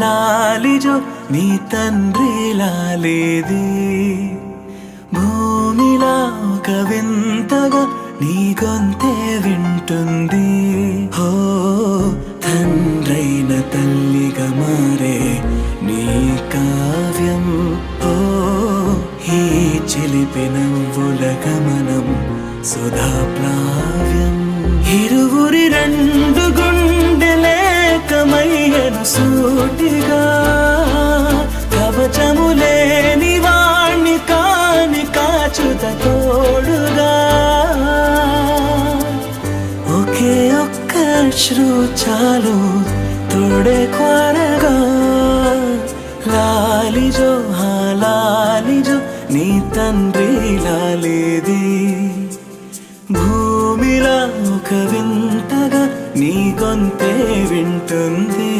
లాలిజో నీ తండ్రి లాలేది భూమిలా ఒక వింతగా నీ గొంతే వింటుంది హో తండ్రైన తల్లిగా మారే నీ కావ్యం ఓ ఈ చిలిపి నవ్వుల గమనం సుధా ప్లావ్యం ఇరువురి రెండు గుండెలేకమయ్యను సూటిగా కవచములేని వాణ్ణి కాని కాచుత తోడుగా ఒకే ఒక్క అశ్రు చాలు తోడే కోరగా లాలిజో హా లాలిజో నీ తండ్రి లాలేది భూమిలా ఒక వింతగా నీ గొంతే వింటుంది